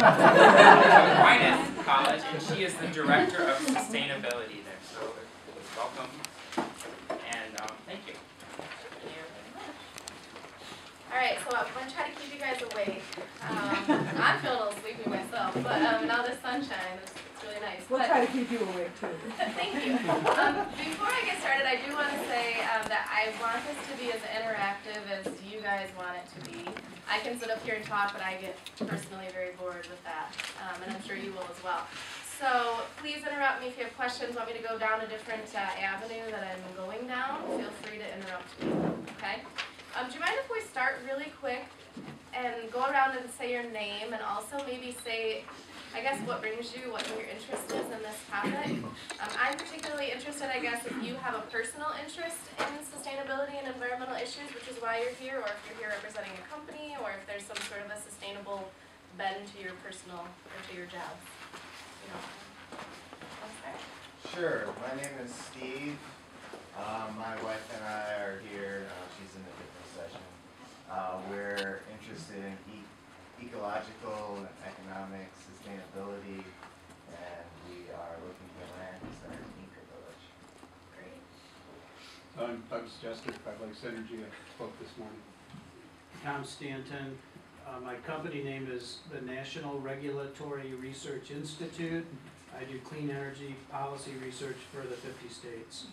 Aquinas College, and she is the Director of Sustainability there. So welcome, and thank you. All right, so I'm going to try to keep you guys awake. I'm feeling a little sleepy myself, but now the sunshine, it's really nice. We'll try to keep you awake too. Thank you. Before I get started, I do want to say that I want this to be as interactive as you guys want it to be. I can sit up here and talk, but I get personally very bored with that, and I'm sure you will as well. So please interrupt me if you have questions, want me to go down a different avenue that I'm going down, feel free to interrupt me, okay? Do you mind if we start really quick and go around and say your name, and also maybe say, I guess, what brings you, what your interest is in this topic? I'm particularly interested, I guess, if you have a personal interest in sustainability and environmental issues, which is why you're here, or if you're here representing a company, or if there's some sort of a sustainable bend to your personal, or to your job. You know, Sure. My name is Steve. My wife and I are here. She's in a different session. We're interested in ecological and economic sustainability, and we are looking to land as our eco-village. great. I'm Doug Jester, 5 Lakes Energy. I spoke this morning. Tom Stanton. My company name is the National Regulatory Research Institute. I do clean energy policy research for the 50 states.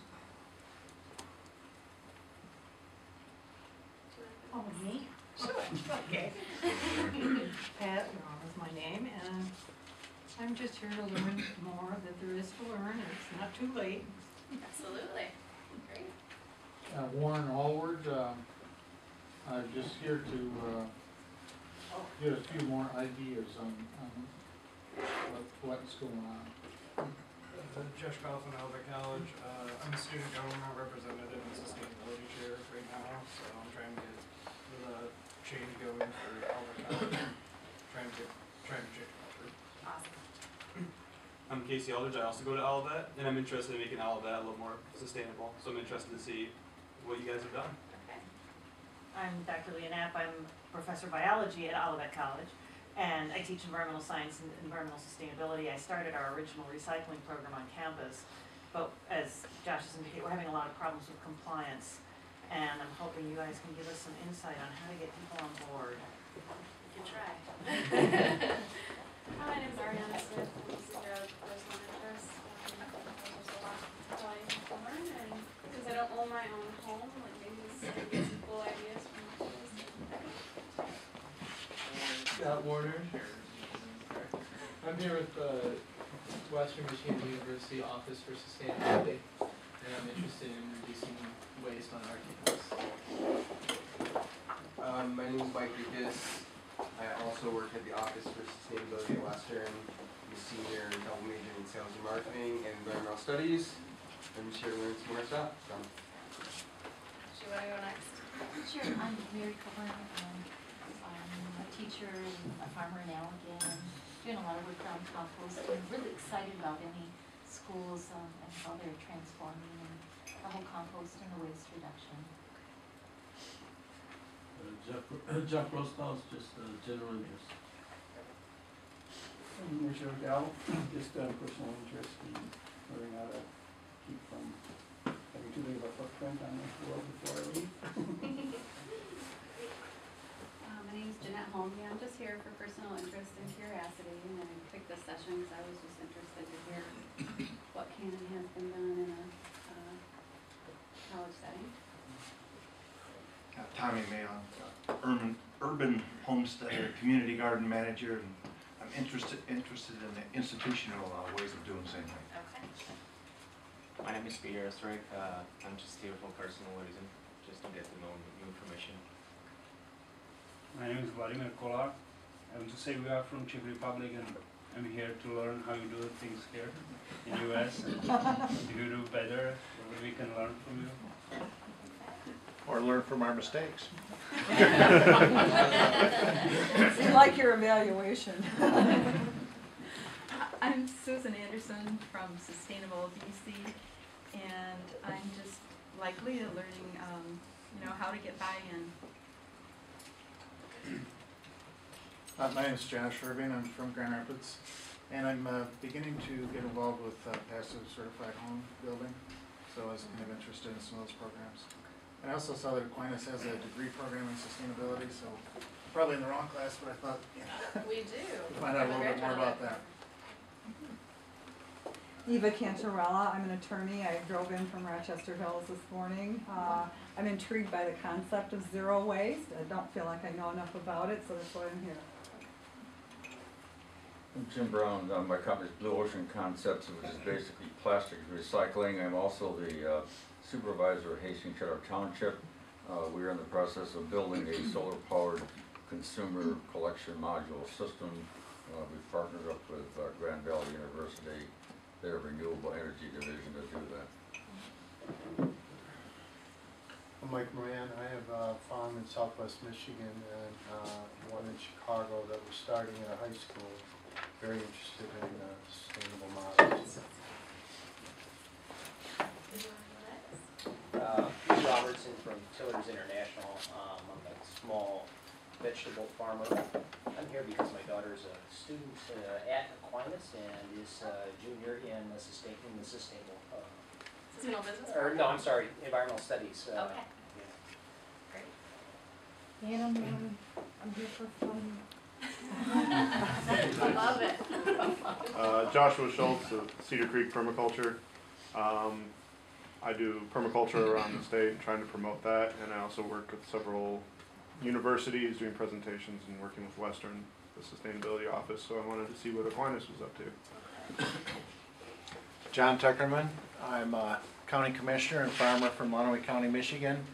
Oh, me? Sure. Okay. Pat is my name, and I'm just here to learn more that there is to learn, and it's not too late. Absolutely. Great. Warren Allward, I'm just here to get a few more ideas on what's going on. Josh Kaufman, Eimer College. I'm a student government representative and sustainability chair right now, so I'm trying to get the change going for Eimer College. trying to change culture. Awesome. I'm Casey Aldridge. I also go to Olivet, and I'm interested in making Olivet a little more sustainable. So I'm interested to see what you guys have done. Okay. I'm Dr. Leah Knapp. I'm professor of biology at Olivet College, and I teach environmental science and environmental sustainability. I started our original recycling program on campus, but as Josh has indicated, we're having a lot of problems with compliance, and I'm hoping you guys can give us some insight on how to get people on board. You can try. My name is Ariana Smith. This is a personal interest. There's a lot that I can learn, and because I don't own my own home, like maybe get some cool ideas from this. Scott Warner. I'm here with the Western Michigan University Office for Sustainability, and I'm interested in reducing waste on our campus. My name is Mike Dukas. I also work at the Office for Sustainability at Western. I'm a senior double major in sales and marketing and environmental studies. I'm just here to learn some more stuff. So. Do you want to go next? Sure. I'm Mary Coburn. I'm a teacher and a farmer in Allegan, doing a lot of work around compost. I'm really excited about any schools and how they're transforming and the whole compost and the waste reduction. Jeff Rostow's just general interest. I'm Richard Gal, just personal interest in learning how to keep from having too big of a footprint on the world before I leave. My name is Jeanette Holmby. I'm just here for personal interest and curiosity, and I picked this session because I was just interested to hear what canon has been done in a college setting. Tommy Mayon, urban homesteader, community garden manager, and I'm interested in the institutional ways of doing the same thing. Okay. My name is Peter Estrik. I'm just here for personal reason, just to get to know new information. My name is Vladimir Kolar. I want to say we are from Czech Republic, and I'm here to learn how you do things here in the US. If you do better, we can learn from you. Or learn from our mistakes. We like your evaluation. I'm Susan Anderson from Sustainable BC, and I'm just like Leah learning, how to get buy-in. My name is Josh Irving. I'm from Grand Rapids, and I'm beginning to get involved with passive certified home building, so I was kind of interested in some of those programs. And I also saw that Aquinas has a degree program in sustainability, so probably in the wrong class, but I thought, you know, We do. to find out a little bit more about that. Eva Cantarella, I'm an attorney. I drove in from Rochester Hills this morning. I'm intrigued by the concept of zero waste. I don't feel like I know enough about it, so that's why I'm here. I'm Jim Brown. My company's Blue Ocean Concepts, which is basically plastic recycling. I'm also the supervisor of Hastings Cheddar Township. We are in the process of building a solar-powered consumer collection module system. We've partnered up with Grand Valley University, their renewable energy division, to do that. I'm Mike Moran. I have a farm in southwest Michigan and one in Chicago that we're starting at a high school. Very interested in sustainable models. Pete Robertson from Tillers International. I'm a small vegetable farmer. I'm here because my daughter is a student at Aquinas and is a junior in the sustainable Sustainable business? or no, I'm sorry, environmental studies. Okay. Yeah. And I'm here for fun. I love it. Joshua Schultz of Cedar Creek Permaculture. I do permaculture around the state, trying to promote that, and I also work with several universities doing presentations and working with Western, the sustainability office, so I wanted to see what Aquinas was up to. John Tuckerman. I'm a county commissioner and farmer from Lenawee County, Michigan.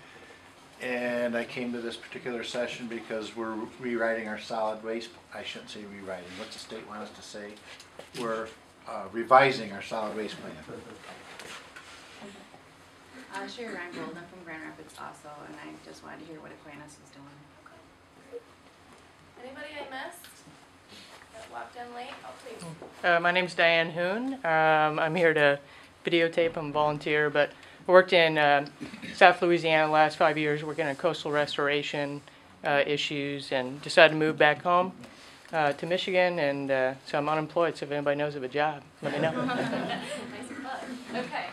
And I came to this particular session because we're rewriting our solid waste, I shouldn't say rewriting, what's the state want us to say? We're revising our solid waste plan. Sherry Ryan Golden from Grand Rapids also, and I just wanted to hear what Aquinas was doing. Anybody I missed that walked in late? Oh, please. My name's Diane Hoon. I'm here to videotape. I'm a volunteer, but I worked in South Louisiana the last 5 years working on coastal restoration issues and decided to move back home to Michigan, and so I'm unemployed, so if anybody knows of a job, let me know. Nice plug. Okay,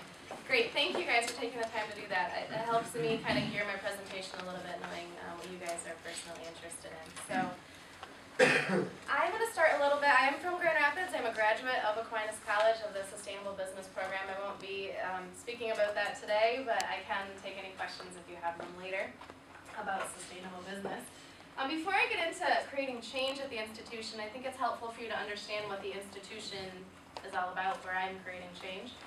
great. Thank you guys for taking the time to do that. It helps me kind of gear my presentation a little bit, knowing what you guys are personally interested in. So I'm going to start a little bit. I am from Grand Rapids. I'm a graduate of Aquinas College of the Sustainable Business Program. I won't be speaking about that today, but I can take any questions if you have them later about sustainable business. Before I get into creating change at the institution, I think it's helpful for you to understand what the institution is all about, where I'm creating change.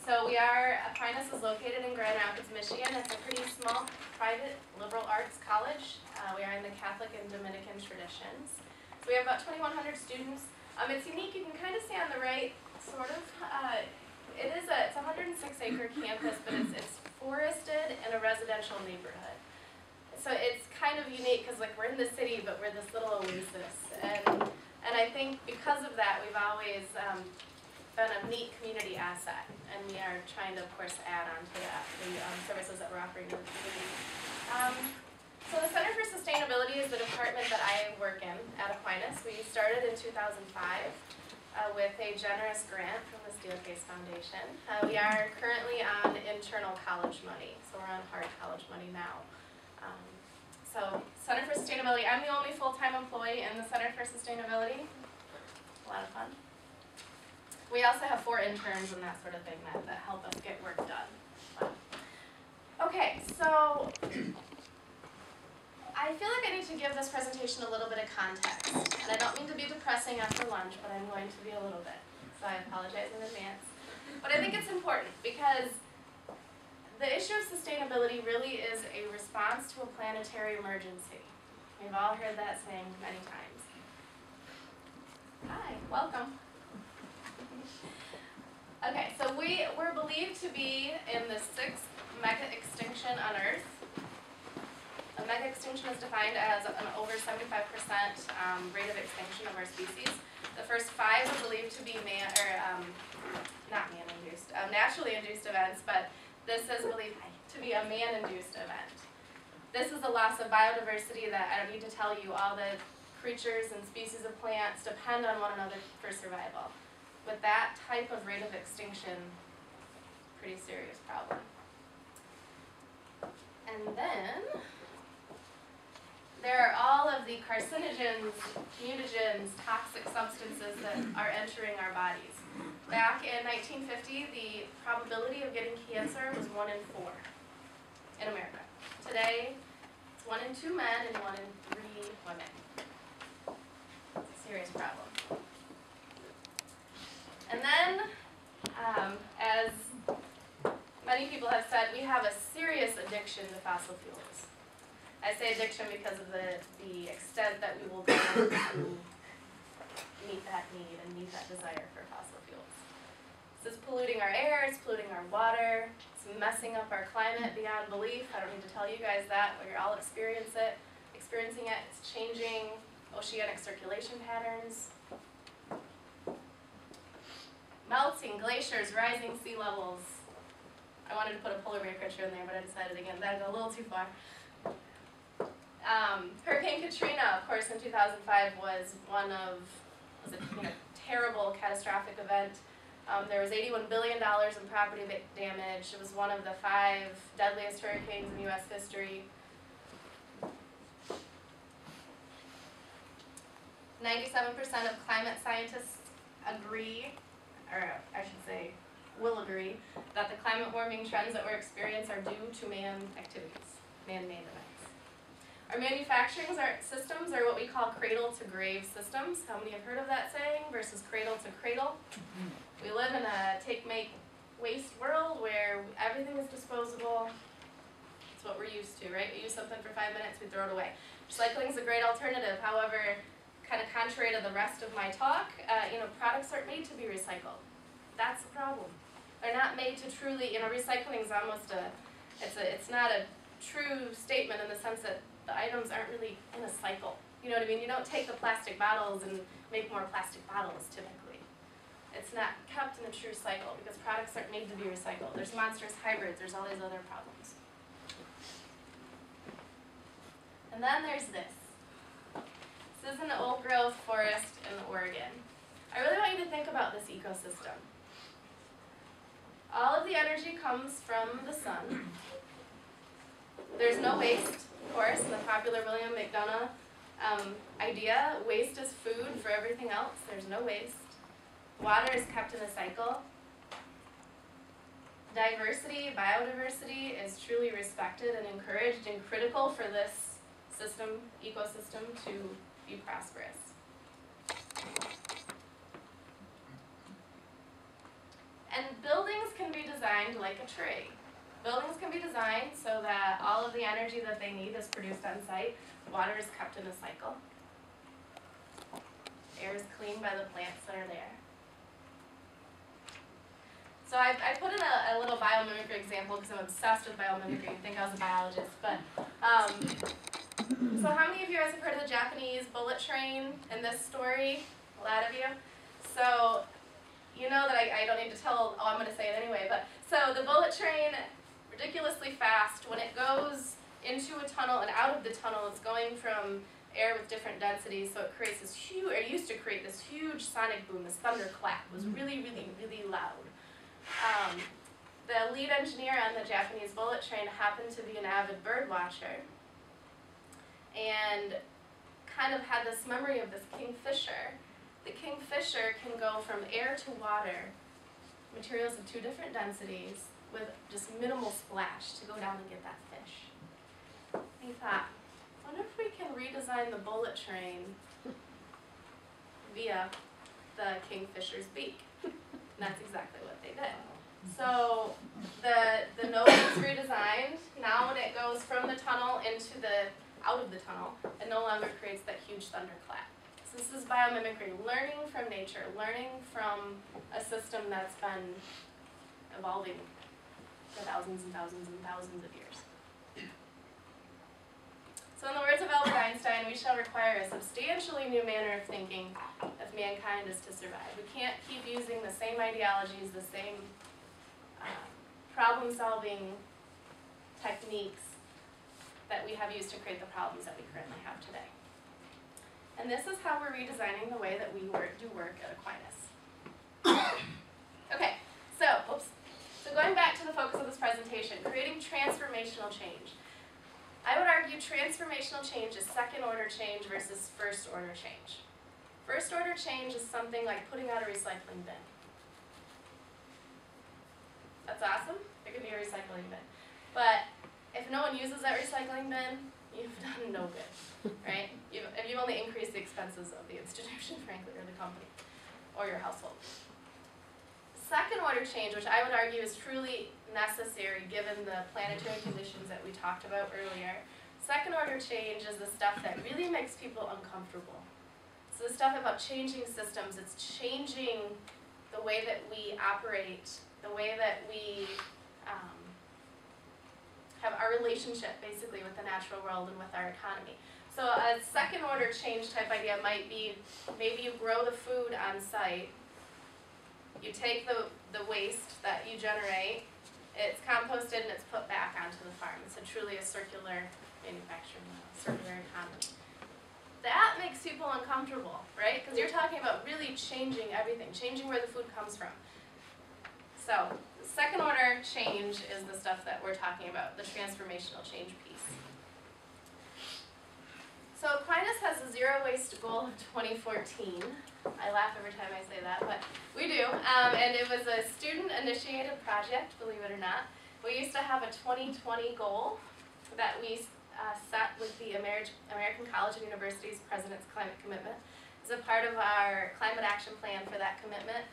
So Aquinas is located in Grand Rapids, Michigan. It's a pretty small private liberal arts college. We are in the Catholic and Dominican traditions. So we have about 2,100 students. It's unique. You can kind of see on the right, sort of. It's a 106-acre campus, but it's forested in a residential neighborhood. So it's kind of unique because we're in the city, but we're this little oasis. And I think because of that, we've always been a neat community asset, and we are trying to, of course, add on to that, the services that we're offering to the community. So the Center for Sustainability is the department that I work in at Aquinas. We started in 2005 with a generous grant from the Steelcase Foundation. We are currently on internal college money, so we're on hard college money now. So Center for Sustainability, I'm the only full-time employee in the Center for Sustainability. A lot of fun. We also have 4 interns and that sort of thing that help us get work done. Okay, so I feel like I need to give this presentation a little bit of context. And I don't mean to be depressing after lunch, but I'm going to be a little bit. So I apologize in advance. But I think it's important because the issue of sustainability really is a response to a planetary emergency. We've all heard that saying many times. Hi, welcome. Okay, so we're believed to be in the 6th mega extinction on Earth. A mega extinction is defined as an over 75% rate of extinction of our species. The first 5 are believed to be naturally induced events, but this is believed to be a man-induced event. This is the loss of biodiversity that I don't need to tell you all the creatures and species of plants depend on one another for survival. With that type of rate of extinction, pretty serious problem. And then there are all of the carcinogens, mutagens, toxic substances that are entering our bodies. Back in 1950, the probability of getting cancer was 1 in 4 in America. Today, it's 1 in 2 men and 1 in 3 women. It's a serious problem. And then, as many people have said, we have a serious addiction to fossil fuels. I say addiction because of the extent that we will go to meet that need and meet that desire for fossil fuels. This is polluting our air, it's polluting our water, it's messing up our climate beyond belief. I don't need to tell you guys that, but you're all experiencing it. It's changing oceanic circulation patterns. Melting glaciers, rising sea levels. I wanted to put a polar bear picture in there, but I decided again that'd go a little too far. Hurricane Katrina, of course, in 2005 was a terrible, catastrophic event. There was $81 billion in property damage. It was one of the 5 deadliest hurricanes in U.S. history. 97% of climate scientists agree, or I should say, will agree, that the climate warming trends that we're experiencing are due to man-made events. Our manufacturing systems are what we call cradle-to-grave systems. How many have heard of that saying, versus cradle-to-cradle? We live in a take-make-waste world where everything is disposable. It's what we're used to, right? We use something for 5 minutes, we throw it away. Recycling is a great alternative. However, kind of contrary to the rest of my talk, products aren't made to be recycled. That's the problem. They're not made to truly, recycling is almost it's not a true statement in the sense that the items aren't really in a cycle. You know what I mean? You don't take the plastic bottles and make more plastic bottles, typically. It's not kept in a true cycle because products aren't made to be recycled. There's monstrous hybrids, there's all these other problems. And then there's this. This is an old growth forest in Oregon. I really want you to think about this ecosystem. All of the energy comes from the sun. There's no waste, of course, in the popular William McDonough idea. Waste is food for everything else. There's no waste. Water is kept in a cycle. Diversity, biodiversity is truly respected and encouraged and critical for this ecosystem to be prosperous. And buildings can be designed like a tree. Buildings can be designed so that all of the energy that they need is produced on site. Water is kept in a cycle. Air is cleaned by the plants that are there. So I put in a little biomimicry example because I'm obsessed with biomimicry. I think I was a biologist. But so how many of you guys have heard of the Japanese bullet train in this story? A lot of you. So you know that I don't need to tell, I'm going to say it anyway. But so the bullet train, ridiculously fast, when it goes into a tunnel and out of the tunnel, it's going from air with different densities, so it creates this huge, it used to create this huge sonic boom, this thunderclap. It was really, really, really loud. The lead engineer on the Japanese bullet train happened to be an avid bird watcher and kind of had this memory of this kingfisher. The kingfisher can go from air to water, materials of 2 different densities, with just minimal splash to go down and get that fish. He thought, I wonder if we can redesign the bullet train via the kingfisher's beak. And that's exactly what they did. So the nose is redesigned. Now when it goes from the tunnel out of the tunnel, it no longer creates that huge thunderclap. So this is biomimicry, learning from nature, learning from a system that's been evolving for thousands and thousands and thousands of years. So in the words of Albert Einstein, we shall require a substantially new manner of thinking if mankind is to survive. We can't keep using the same ideologies, the same problem-solving techniques that we have used to create the problems that we currently have today. And this is how we're redesigning the way that we do work at Aquinas. Okay, so going back to the focus of this presentation, creating transformational change. I would argue transformational change is second order change versus first order change. First order change is something like putting out a recycling bin. That's awesome. It could be a recycling bin. But if no one uses that recycling bin, you've done no good, right? You've only increased the expenses of the institution, frankly, or the company, or your household. Second order change, which I would argue is truly necessary given the planetary conditions that we talked about earlier. Second order change is the stuff that really makes people uncomfortable. So the stuff about changing systems, it's changing the way that we operate, the way that we have our relationship basically with the natural world and with our economy. So a second order change type idea might be maybe you grow the food on site, you take the waste that you generate, it's composted and it's put back onto the farm. It's truly a circular manufacturing model, circular economy. That makes people uncomfortable, right? Because you're talking about really changing everything, changing where the food comes from. So the second order change is the stuff that we're talking about, the transformational change piece. So Aquinas has a zero waste goal of 2014. I laugh every time I say that, but we do. And it was a student-initiated project, believe it or not. We used to have a 2020 goal that we set with the American College and University's President's Climate Commitment. As a part of our climate action plan for that commitment,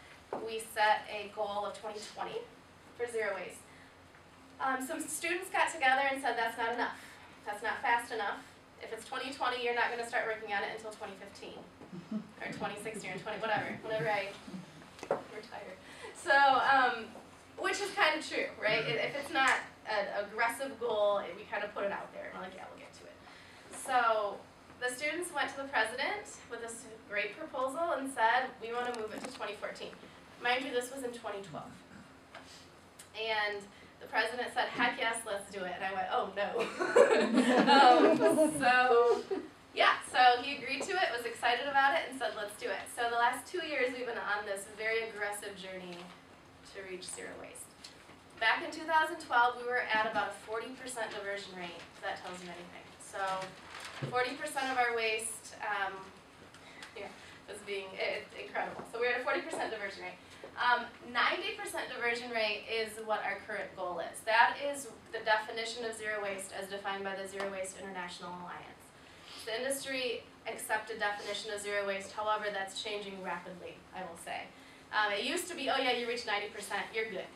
we set a goal of 2020 for zero waste. Some students got together and said that's not enough. That's not fast enough. If it's 2020, you're not going to start working on it until 2015 or 2016 or 20, whenever I retire. So, which is kind of true, right? If it's not an aggressive goal, we kind of put it out there. We're like, yeah, we'll get to it. So the students went to the president with this great proposal and said, we want to move it to 2014. Mind you, this was in 2012. And the president said, heck yes, let's do it. And I went, oh no. So he agreed to it, was excited about it, and said, let's do it. So the last 2 years we've been on this very aggressive journey to reach zero waste. Back in 2012, we were at about a 40% diversion rate, if that tells you anything. So 40% of our waste, it's incredible. So we're at a 40% diversion rate. 90% diversion rate is what our current goal is. That is the definition of zero waste as defined by the Zero Waste International Alliance. The industry accepted definition of zero waste, however, that's changing rapidly, I will say. It used to be, oh yeah, you reach 90%, you're good.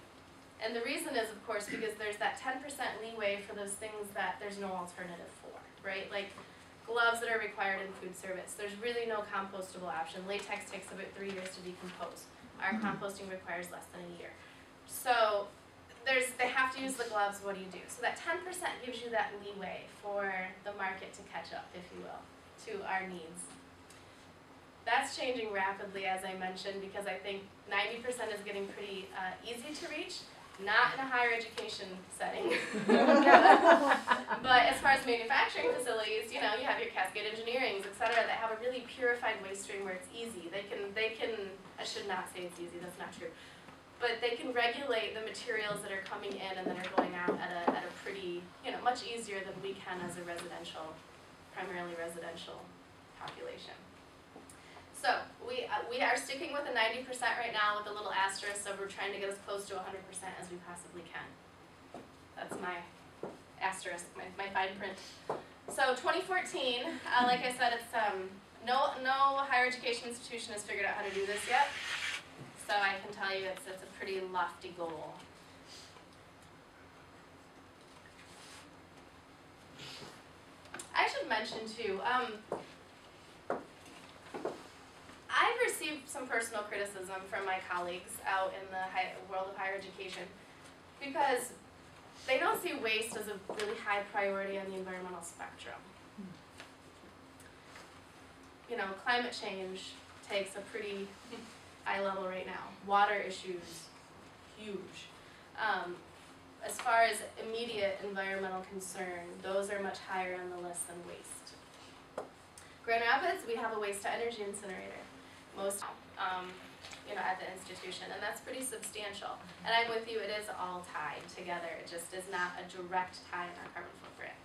And the reason is, of course, because there's that 10% leeway for those things that there's no alternative for, right? Like gloves that are required in food service. There's really no compostable option. Latex takes about 3 years to decompose. Our composting requires less than a year. So they have to use the gloves, what do you do? So that 10% gives you that leeway for the market to catch up, if you will, to our needs. That's changing rapidly, as I mentioned, because I think 90% is getting pretty easy to reach. Not in a higher education setting. But as far as manufacturing facilities, you have your cascade engineerings, et cetera, that have a really purified waste stream where it's easy. They can, I should not say it's easy, that's not true. But they can regulate the materials that are coming in and that are going out at a pretty, much easier than we can as a primarily residential population. So we are sticking with a 90% right now with a little asterisk, so we're trying to get as close to 100% as we possibly can. That's my asterisk, my fine print. So 2014, like I said, it's no higher education institution has figured out how to do this yet. So I can tell you it's a pretty lofty goal. I should mention too, I've received some personal criticism from my colleagues out in the world of higher education because they don't see waste as a really high priority on the environmental spectrum. Climate change takes a pretty high level right now. Water issues, huge. As far as immediate environmental concern, those are much higher on the list than waste. Grand Rapids, we have a waste to energy incinerator, most, at the institution, and that's pretty substantial. And I'm with you, it is all tied together. It just is not a direct tie in our carbon footprint.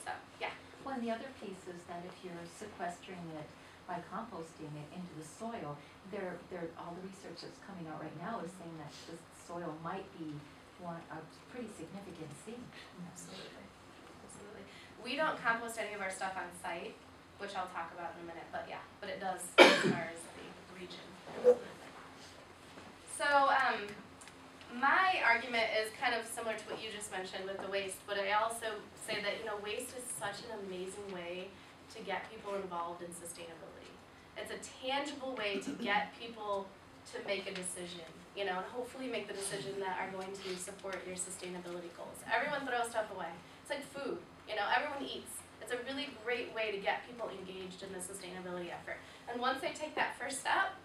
So, yeah. Well, and the other piece is that if you're sequestering it by composting it into the soil, all the research that's coming out right now is saying that the soil might be a pretty significant seed. Absolutely. Absolutely. We don't compost any of our stuff on site, which I'll talk about in a minute, but yeah, but it does as far as the region. Absolutely. So, my argument is kind of similar to what you just mentioned with the waste, but I also say that, waste is such an amazing way to get people involved in sustainability. It's a tangible way to get people to make a decision, and hopefully make the decision that are going to support your sustainability goals. Everyone throws stuff away. It's like food, everyone eats. It's a really great way to get people engaged in the sustainability effort. And once they take that first step,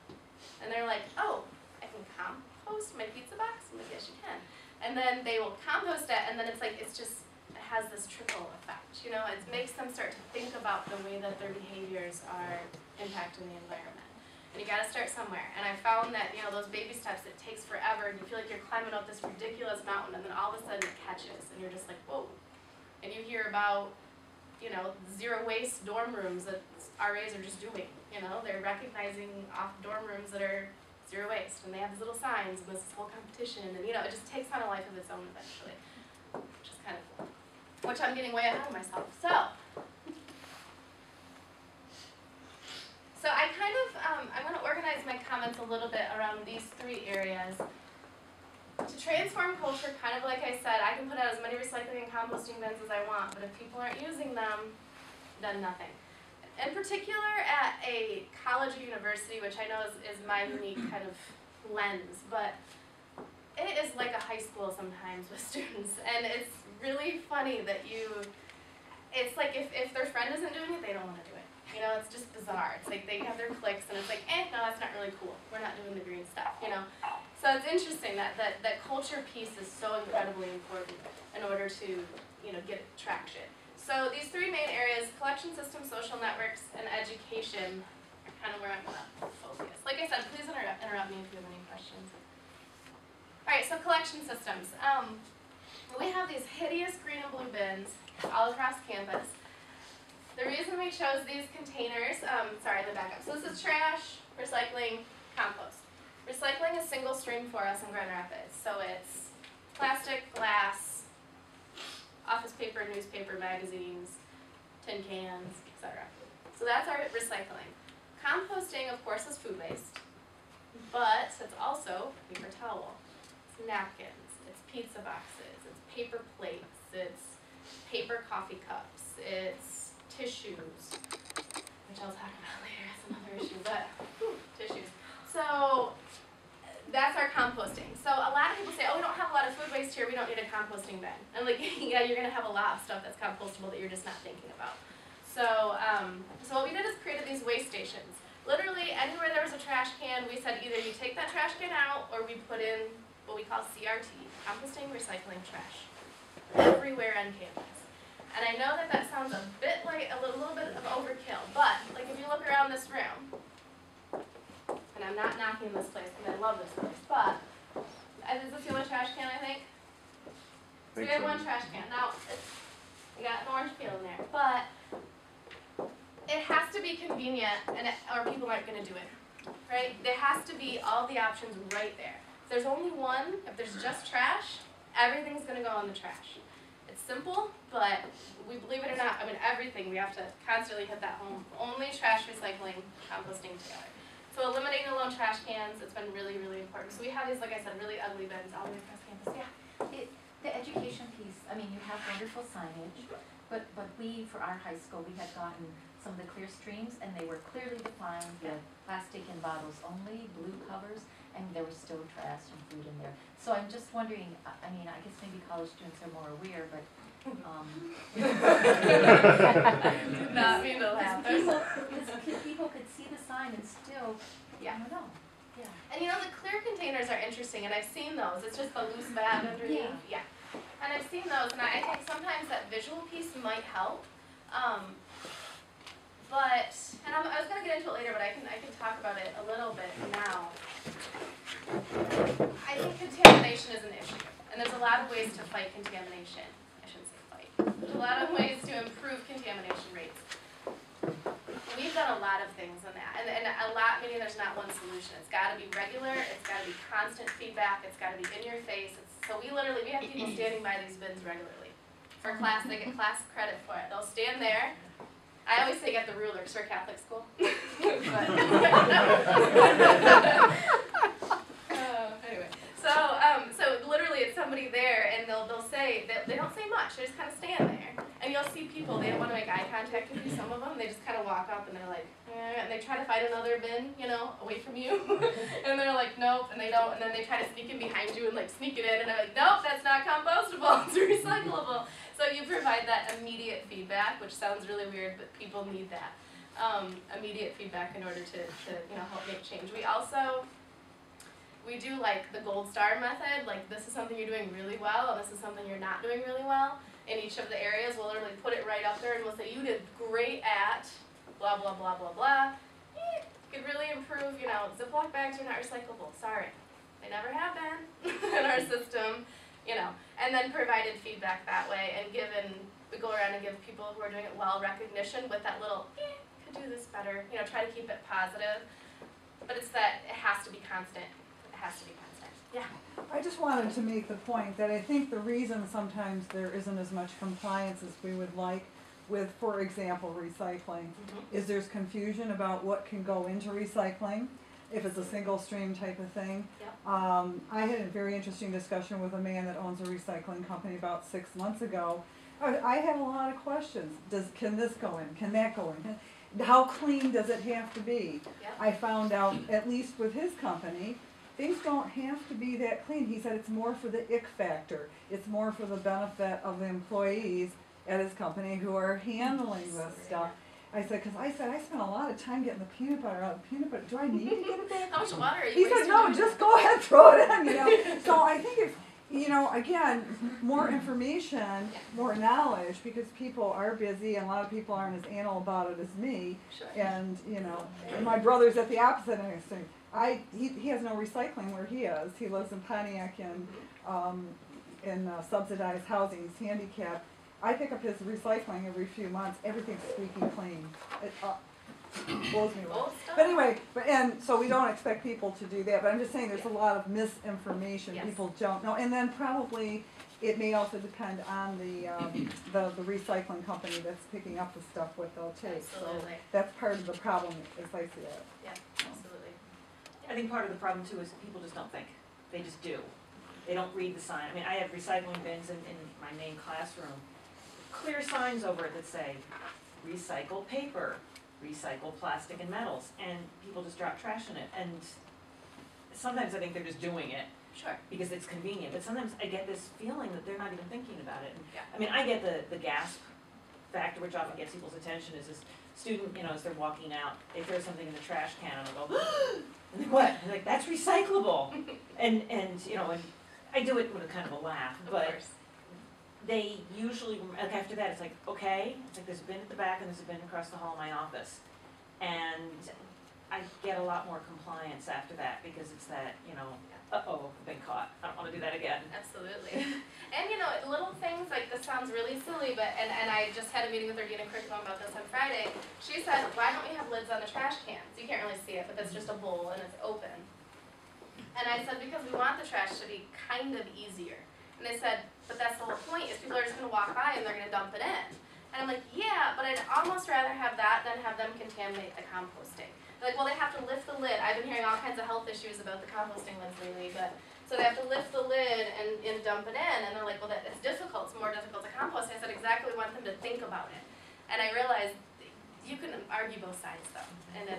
and they're like, oh, I can compost my pizza box? I'm like, yes, you can. And then they will compost it, and then it has this trickle effect, it makes them start to think about the way that their behaviors are impacting the environment. And you gotta start somewhere. And I found that, those baby steps, it takes forever, and you feel like you're climbing up this ridiculous mountain, and then all of a sudden it catches, and you're just like, whoa. And you hear about, zero waste dorm rooms that RAs are just doing, they're recognizing off dorm rooms that are zero waste, and they have these little signs, and this whole competition, and it just takes on a life of its own eventually, which is kind of cool. Which I'm getting way ahead of myself. So I kind of, I'm going to organize my comments a little bit around these three areas. To transform culture, kind of like I said, I can put out as many recycling and composting bins as I want, but if people aren't using them, then nothing. In particular, at a college or university, which I know is my unique kind of lens, but it is like a high school sometimes with students, and it's really funny that it's like if their friend isn't doing it, they don't want to do it. It's just bizarre. It's like they have their cliques, and it's like, no, that's not really cool. We're not doing the green stuff, So it's interesting that culture piece is so incredibly important in order to, get traction. So these three main areas, collection systems, social networks, and education, are kind of where I'm going to focus. Like I said, please interrupt me if you have any questions. All right, so collection systems. We have these hideous green and blue bins all across campus. The reason we chose these containers, let me back up. So this is trash, recycling, compost. Recycling is single stream for us in Grand Rapids. So it's plastic, glass, office paper, newspaper, magazines, tin cans, etc. So that's our recycling. Composting, of course, is food waste, but it's also paper towel, it's napkins, it's pizza boxes, it's paper plates, it's paper coffee cups, it's tissues, which I'll talk about later, that's another issue, but tissues. So that's our composting. So a lot of people say, oh, we don't have a lot of food waste here, we don't need a composting bin. And like, yeah, you're gonna have a lot of stuff that's compostable that you're just not thinking about. So, so what we did is created these waste stations. Literally anywhere there was a trash can, we said either you take that trash can out or we put in what we call CRT, composting, recycling, trash, everywhere on campus. And I know that sounds a bit like a little bit of overkill, but like if you look around this room, and I'm not knocking this place because I love this place, but is this the only trash can, I think? So we have one trash can. Now, we got an orange peel in there, but it has to be convenient, or people aren't going to do it, right? There has to be all the options right there. If there's only one, if there's just trash, everything's going to go in the trash. It's simple, but we believe it or not, everything, we have to constantly hit that home. Only trash, recycling, composting together. So eliminating the lone trash cans, it's been really, really important. So we have these, like I said, really ugly bins all the way across campus. Yeah. The education piece, you have wonderful signage, but we, for our high school, we had gotten some of the clear streams, and they were clearly defined, the plastic in bottles only, blue covers, and there was still trash and food in there. So I'm just wondering, I guess maybe college students are more aware, but did not mean to laugh. People could see the sign and still, I don't know. Yeah. And the clear containers are interesting, and I've seen those. It's just the loose bag underneath. Yeah. And I've seen those, and I think sometimes that visual piece might help. But, and I was gonna get into it later, but I can talk about it a little bit now. I think contamination is an issue, and there's a lot of ways to fight contamination. I shouldn't say fight. There's a lot of ways to improve contamination rates. We've done a lot of things on that, and a lot, meaning there's not one solution. It's gotta be regular, it's gotta be constant feedback, it's gotta be in your face. So we have people standing by these bins regularly. For class, they get class credit for it. They'll stand there. I always say get the ruler, because we're a Catholic school. Anyway, so literally it's somebody there, and they'll say, they don't say much, they just kind of stand there. And you'll see people, they don't want to make eye contact with you, some of them, they just kind of walk up and they're like, and they try to find another bin, away from you. And they're like, nope, and they don't, and then they try to sneak in behind you and like sneak it in, and they're like, nope, that's not compostable, it's recyclable. So you provide that immediate feedback, which sounds really weird, but people need that. Immediate feedback in order to help make change. We do like the gold star method, like this is something you're doing really well, and this is something you're not doing really well. In each of the areas, we'll literally put it right up there, and we'll say, you did great at blah, blah, blah, blah, blah. Could really improve, Ziploc bags are not recyclable, sorry. They never have been in our system, and then provided feedback that way, and we go around and give people who are doing it well recognition with that little, could do this better, try to keep it positive. But it's that it has to be constant. It has to be constant. Yeah. I just wanted to make the point that I think the reason sometimes there isn't as much compliance as we would like with, for example, recycling, is there's confusion about what can go into recycling, if it's a single stream type of thing. Yep. I had a very interesting discussion with a man that owns a recycling company about 6 months ago. I have a lot of questions. Can this go in? Can that go in? How clean does it have to be? Yep. I found out, at least with his company, things don't have to be that clean. He said it's more for the ick factor. It's more for the benefit of the employees at his company who are handling this stuff. I said, because I spent a lot of time getting the peanut butter out of the peanut butter. Do I need to get it back? How much water are you He said, wasting no, doing just that? go ahead, throw it in, So I think if, again, more information, more knowledge, because people are busy and a lot of people aren't as anal about it as me. Sure. And, and my brother's at the opposite end of the thing. He has no recycling where he is. He lives in Pontiac in subsidized housing. He's handicapped. I pick up his recycling every few months. Everything's squeaky clean. It blows me away. But anyway, so we don't expect people to do that. But I'm just saying there's a lot of misinformation. Yes. People don't know. And then probably it may also depend on the recycling company that's picking up the stuff what they'll take. Absolutely. So that's part of the problem as I see it. Yeah, absolutely. I think part of the problem too is that people just don't think. They just do. They don't read the sign. I mean, I have recycling bins in my main classroom. Clear signs over it that say, recycle paper, recycle plastic and metals, and people just drop trash in it. And sometimes I think they're just doing it. Sure. Because it's convenient, but sometimes I get this feeling that they're not even thinking about it. And, Yeah. I mean, I get the gasp factor, which often gets people's attention, is this student, as they're walking out, they throw something in the trash can and they'll go, and what? And they're like, that's recyclable. and I do it with a kind of a laugh, but they usually, like after that, it's like, okay, it's like there's a bin at the back and there's a bin across the hall in my office. And I get a lot more compliance after that because it's that, uh-oh, I've been caught. I don't want to do that again. Absolutely. And little things like this sounds really silly, but and I just had a meeting with our dean of curriculum about this on Friday. She said, why don't we have lids on the trash cans? You can't really see it, but that's just a bowl and it's open. And I said, because we want the trash to be kind of easier. And they said, but that's the whole point, is people are just going to walk by and they're going to dump it in. And I'm like, yeah, but I'd almost rather have that than have them contaminate the composting. They're like, well, they have to lift the lid. I've been hearing all kinds of health issues about the composting lids lately, but so they have to lift the lid and dump it in. And they're like, well, it's difficult. It's more difficult to compost. I said, exactly, we want them to think about it. And I realized you can argue both sides, though. And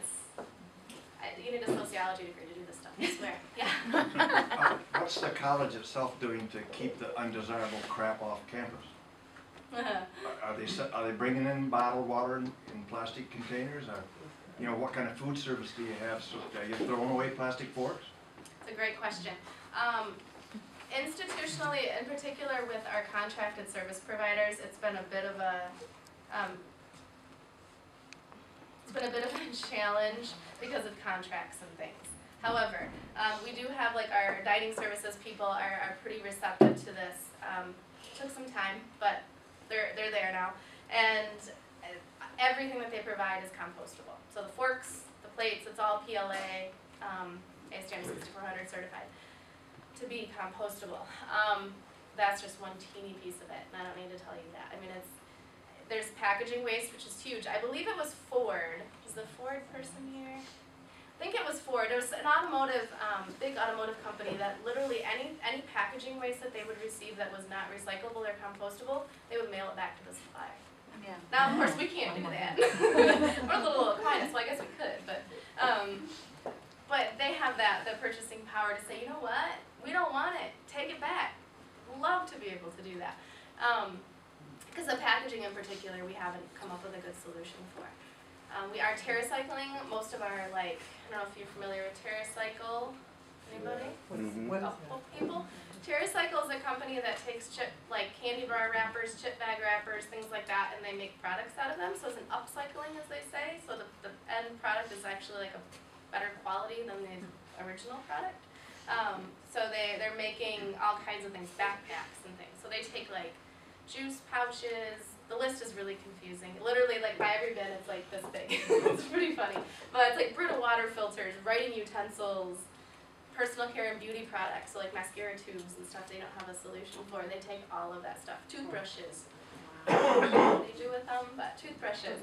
you need a sociology degree to do this stuff, I swear. Yeah. What's the college itself doing to keep the undesirable crap off campus? Are they bringing in bottled water in plastic containers? What kind of food service do you have? So are you throwing away plastic forks? It's a great question. Institutionally, in particular with our contracted service providers, it's been a bit of a It's been a bit of a challenge because of contracts and things. However, we do have like our dining services people are pretty receptive to this. Took some time, but they're there now. And everything that they provide is compostable. So the forks, the plates, it's all PLA, ASTM 6400 certified to be compostable. That's just one teeny piece of it, and I don't need to tell you that. I mean, there's packaging waste, which is huge. I believe it was Ford. Is the Ford person here? I think it was Ford. It was an automotive, big automotive company that literally any packaging waste that they would receive that was not recyclable or compostable, they would mail it back to the supplier. Yeah. Now, of course, we can't do that. We're a little Aquinas, so I guess we could, but they have the purchasing power to say, you know what, we don't want it, take it back. Love to be able to do that. Because the packaging in particular, we haven't come up with a good solution for. We are TerraCycling. Most of our, like, I don't know if you're familiar with TerraCycle. Anybody? What is Couple people. TerraCycle is a company that takes candy bar wrappers, chip bag wrappers, things like that, and they make products out of them. So it's an upcycling, as they say. So the end product is actually like a better quality than the original product. So they're making all kinds of things, backpacks and things. So they take like juice pouches. The list is really confusing. Literally, like by every bin, it's like this big. It's pretty funny. But it's like Brita water filters, writing utensils, personal care and beauty products, so like mascara tubes and stuff they don't have a solution for. They take all of that stuff. Toothbrushes. I don't know what they do with them, but toothbrushes.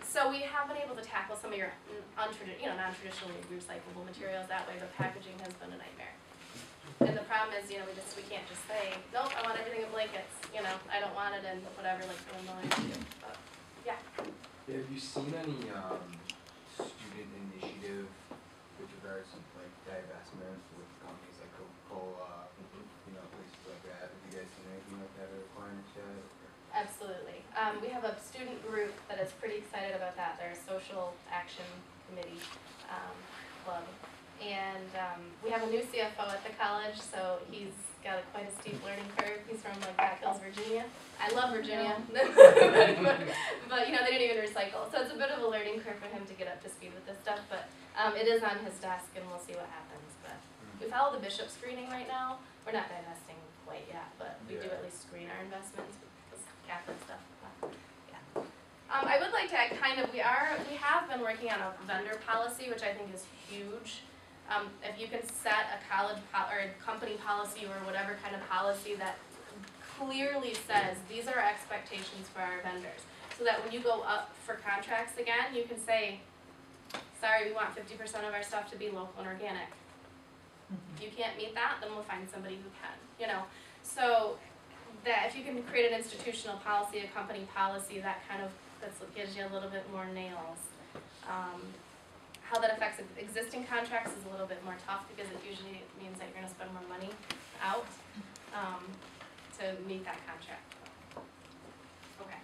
So we have been able to tackle some of your non-traditionally recyclable materials that way, but packaging has been a nightmare. And the problem is, we can't just say, nope, I want everything in blankets. I don't want it in whatever, like Illinois. But yeah. Have you seen any student initiative with regards to like divestment with companies like Coca-Cola, places like that? Have you guys seen anything like that at Aquinas yet? Absolutely. We have a student group that is pretty excited about that. They're a social action committee club. And we have a new CFO at the college, so he's got quite a steep learning curve. He's from like Black Hills, Virginia. I love Virginia, but they didn't even recycle. So it's a bit of a learning curve for him to get up to speed with this stuff, but it is on his desk and we'll see what happens. But we follow the bishop screening right now. We're not divesting quite yet, but we do at least screen our investments because Catholic stuff. Yeah. I would like to we have been working on a vendor policy, which I think is huge. If you can set a college or a company policy or whatever kind of policy that clearly says these are our expectations for our vendors, so that when you go up for contracts again, you can say, sorry, we want 50% of our stuff to be local and organic. If you can't meet that, then we'll find somebody who can. So that if you can create an institutional policy, a company policy, that's what gives you a little bit more nails. How that affects existing contracts is a little bit more tough because it usually means that you're going to spend more money out to meet that contract. Okay.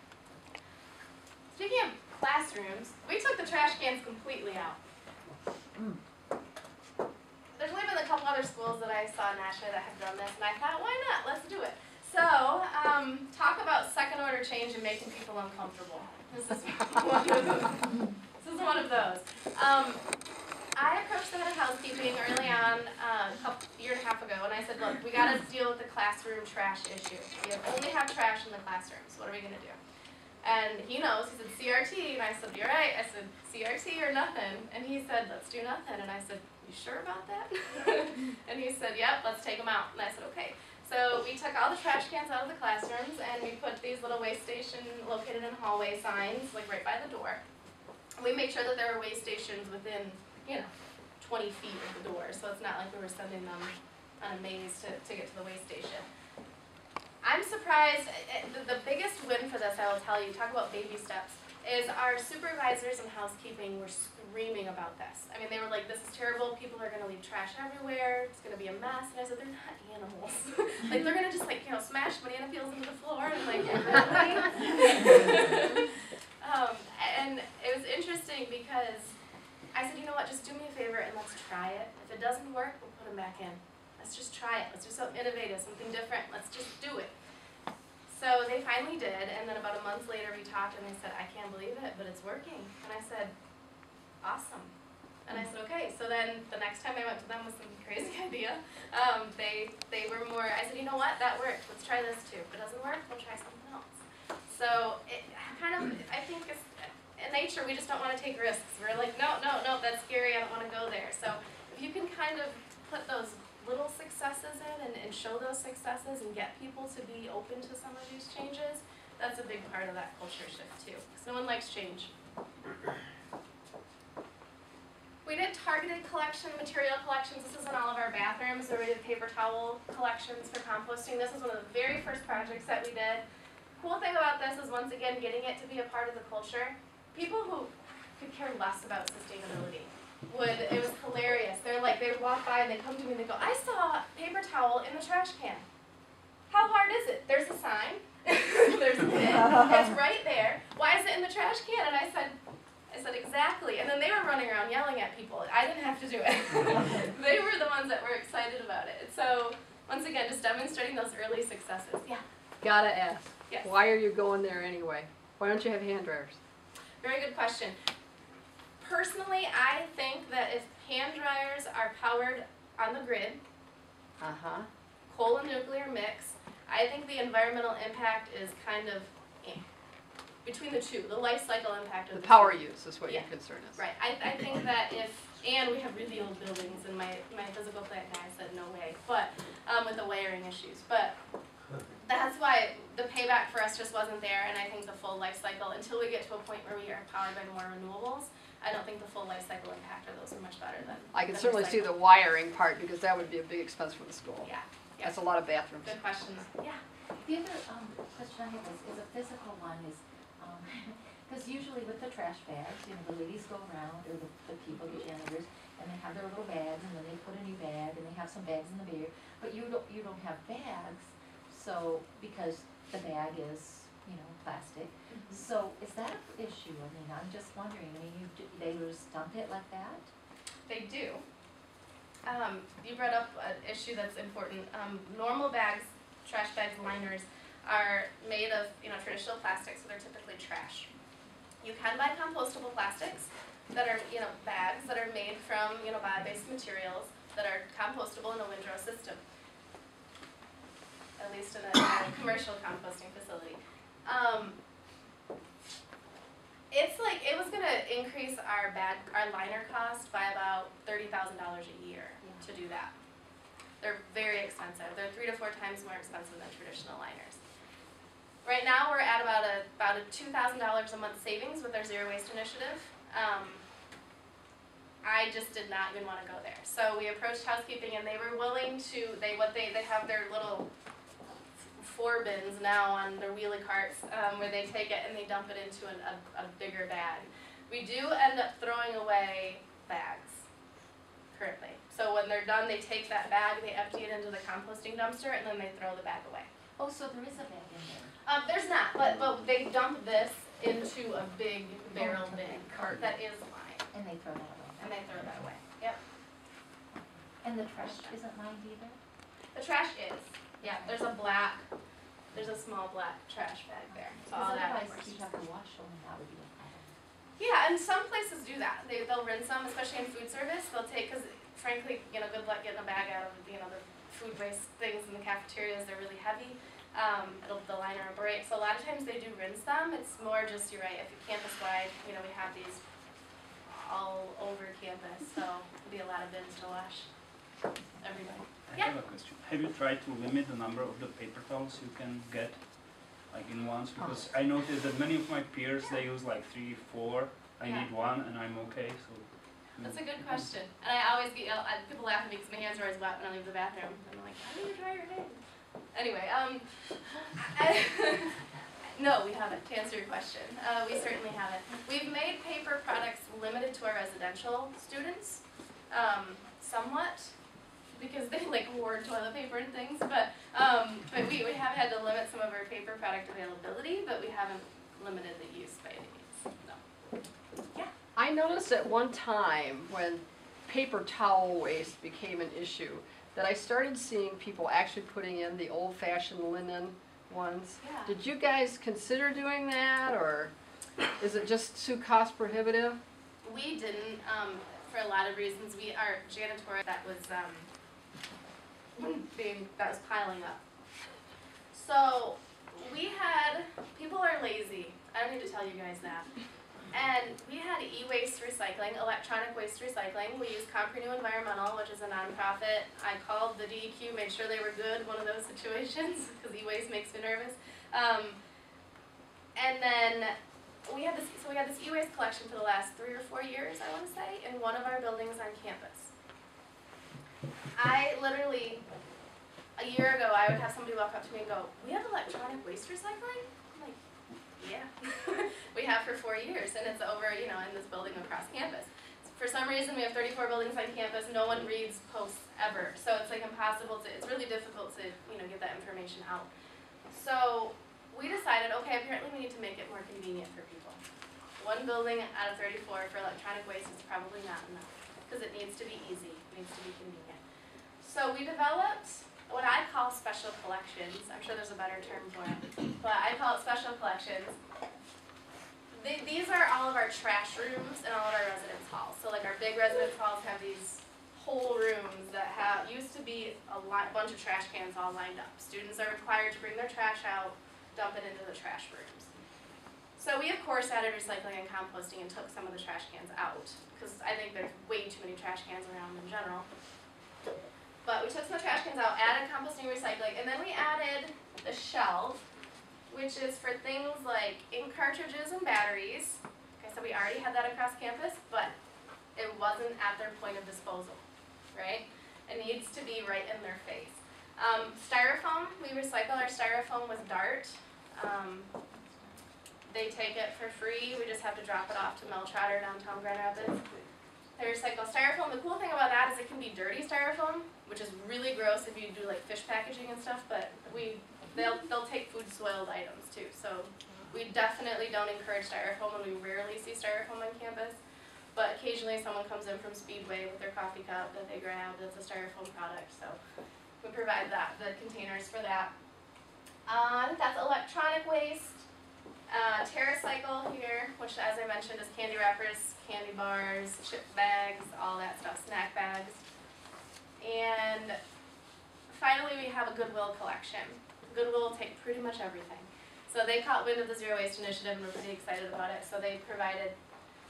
Speaking of classrooms, we took the trash cans completely out. There's only been a couple other schools that I saw nationally that have done this, and I thought, why not? Let's do it. So, talk about second order change and making people uncomfortable. This is one of those. I approached the head of housekeeping early on, year and a half ago, and I said, look, we got to deal with the classroom trash issue. We only have trash in the classrooms. What are we going to do? And he knows. He said, CRT. And I said, you're right. I said, CRT or nothing. And he said, let's do nothing. And I said, you sure about that? And he said, yep, let's take them out. And I said, okay. So we took all the trash cans out of the classrooms, and we put these little waste station located in hallway signs, like right by the door. We made sure that there were waste stations within 20 feet of the door, so it's not like we were sending them on a maze to get to the waste station. I'm surprised, the biggest win for this, I will tell you, talk about baby steps, is our supervisors in housekeeping were screaming about this. I mean, they were like, this is terrible, people are going to leave trash everywhere, it's going to be a mess, and I said, they're not animals. Like, they're going to just, smash banana peels into the floor, and and it was interesting because I said, you know what, just do me a favor and let's try it. If it doesn't work, we'll put them back in. Let's just try it. Let's do something innovative, something different. Let's just do it. So So they finally did, and then about a month later we talked and they said, I can't believe it, but it's working. And I said, awesome. And I said, okay. So then the next time I went to them with some crazy idea, they were more, I said, you know what, that worked. Let's try this too. If it doesn't work, we'll try something else. So it kind of, I think it's, in nature, we just don't want to take risks. We're like, no, that's scary. I don't want to go there. So if you can kind of put those little successes in and show those successes and get people to be open to some of these changes, that's a big part of that culture shift too. Because no one likes change. We did targeted collection, material collections. This is in all of our bathrooms, where we did paper towel collections for composting. This is one of the very first projects that we did. Cool thing about this is, once again, getting it to be a part of the culture. People who could care less about sustainability it was hilarious. They're like, they would walk by and they come to me and they go, I saw paper towel in the trash can. How hard is it? There's a sign. There's a bin. It's right there. Why is it in the trash can? And I said, exactly. And then they were running around yelling at people. I didn't have to do it. They were the ones that were excited about it. So, once again, just demonstrating those early successes. Yeah? Gotta ask. Yes. Why are you going there anyway? Why don't you have hand dryers? Very good question. Personally, I think that if hand dryers are powered on the grid, coal and nuclear mix, I think the environmental impact is kind of between the two, the life cycle impact of the power use is what your concern is. Right. I think that and we have really old buildings, and my physical plant guy said no way, but with the wiring issues. But that's why the payback for us just wasn't there, and I think the full life cycle, until we get to a point where we are powered by more renewables, I don't think the full life cycle impact of those are much better than. I can certainly see the wiring part, because that would be a big expense for the school. Yeah. That's a lot of bathrooms. Good questions. Yeah. The other question I have is a physical one, is because usually with the trash bags, you know, the ladies go around, or the people, the janitors, and they have their little bags, and then they put a new bag, and they have some bags in the bag, but you don't have bags, so, because the bag is, you know, plastic. So is that an issue? I mean, I'm just wondering, I mean, they just dump it like that? They do. You brought up an issue that's important. Normal bags, trash bags, liners, are made of, you know, traditional plastic, so they're typically trash. You can buy compostable plastics that are, you know, bags that are made from, you know, bio-based materials that are compostable in a windrow system, at least in a commercial composting facility. It's like, it was gonna increase our liner cost by about $30,000 a year to do that. They're very expensive. They're 3 to 4 times more expensive than traditional liners. Right now, we're at about a $2,000 a month savings with our Zero Waste initiative. I just did not even want to go there. So we approached housekeeping, and they were willing to. They have their little 4 bins now on their wheelie carts, where they take it and they dump it into a bigger bag. We do end up throwing away bags currently. So when they're done, they take that bag, they empty it into the composting dumpster, and then they throw the bag away. Oh, so there is a bag in there? There's not, but they dump this into a big barrel bin cart that is lined. And they throw that away? And they throw that away, yep. And the trash isn't lined either? The trash is, yeah, there's a small black trash bag there. So all that otherwise you have to wash them, and that would be a problem. Yeah, and some places do that. They'll rinse them, especially in food service. They'll take, because frankly, you know, good luck getting a bag out of, you know, the food waste things in the cafeterias. They're really heavy. The liner will break. So a lot of times they do rinse them. It's more just, you're right, if you campus-wide, you know, we have these all over campus, so it'll be a lot of bins to wash every day. I have a question. Have you tried to limit the number of the paper towels you can get, like in once? Because I noticed that many of my peers, they use like 3, 4. I need 1, and I'm okay. So. That's a good question. And I always get, people laugh at me because my hands are always wet when I leave the bathroom. I'm like, how do you dry your hands? Anyway, no, we haven't, to answer your question. We certainly haven't. We've made paper products limited to our residential students, somewhat, because they like hoard toilet paper and things, but we have had to limit some of our paper product availability, but we haven't limited the use by any means, no. Yeah? I noticed at one time when paper towel waste became an issue, that I started seeing people actually putting in the old-fashioned linen ones. Yeah. Did you guys consider doing that, or is it just too cost prohibitive? We didn't, for a lot of reasons. Our janitorial, that was piling up. So people are lazy. I don't need to tell you guys that. And we had e-waste recycling, electronic waste recycling. We used Comprenew Environmental, which is a nonprofit. I called the DEQ, made sure they were good, one of those situations, because e-waste makes me nervous. And then we had this e-waste collection for the last 3 or 4 years, I want to say, in one of our buildings on campus. I literally, a year ago, I would have somebody walk up to me and go, "We have electronic waste recycling?" I'm like, "Yeah." We have for 4 years, and it's over, in this building across campus. For some reason, we have 34 buildings on campus. No one reads posts ever, so it's like impossible to. It's really difficult to, get that information out. So we decided, okay, apparently we need to make it more convenient for people. 1 building out of 34 for electronic waste is probably not enough, because it needs to be easy. It needs to be convenient. So we developed what I call special collections. I'm sure there's a better term for it, but I call it special collections. These are all of our trash rooms and all of our residence halls. So like our big residence halls have these whole rooms that used to be a bunch of trash cans all lined up. Students are required to bring their trash out, dump it into the trash rooms. So we of course added recycling and composting and took some of the trash cans out, because I think there's way too many trash cans around in general. But we took some trash cans out, added composting and recycling, and then we added the shelf, which is for things like ink cartridges and batteries. Okay, so we already had that across campus, but it wasn't at their point of disposal, right? It needs to be right in their face. Styrofoam, we recycle our styrofoam with DART. They take it for free. We just have to drop it off to Mel Trotter downtown Grand Rapids. They recycle styrofoam. The cool thing about that is it can be dirty styrofoam, which is really gross if you do like fish packaging and stuff, but they'll take food soiled items too. So we definitely don't encourage styrofoam, and we rarely see styrofoam on campus. But occasionally someone comes in from Speedway with their coffee cup that they grabbed that's a styrofoam product. So we provide the containers for that. I think that's electronic waste. TerraCycle here, which as I mentioned is candy wrappers, candy bars, chip bags, all that stuff, snack bags. And finally we have a Goodwill collection. Goodwill will take pretty much everything. So they caught wind of the Zero Waste Initiative and were pretty excited about it. So they provided,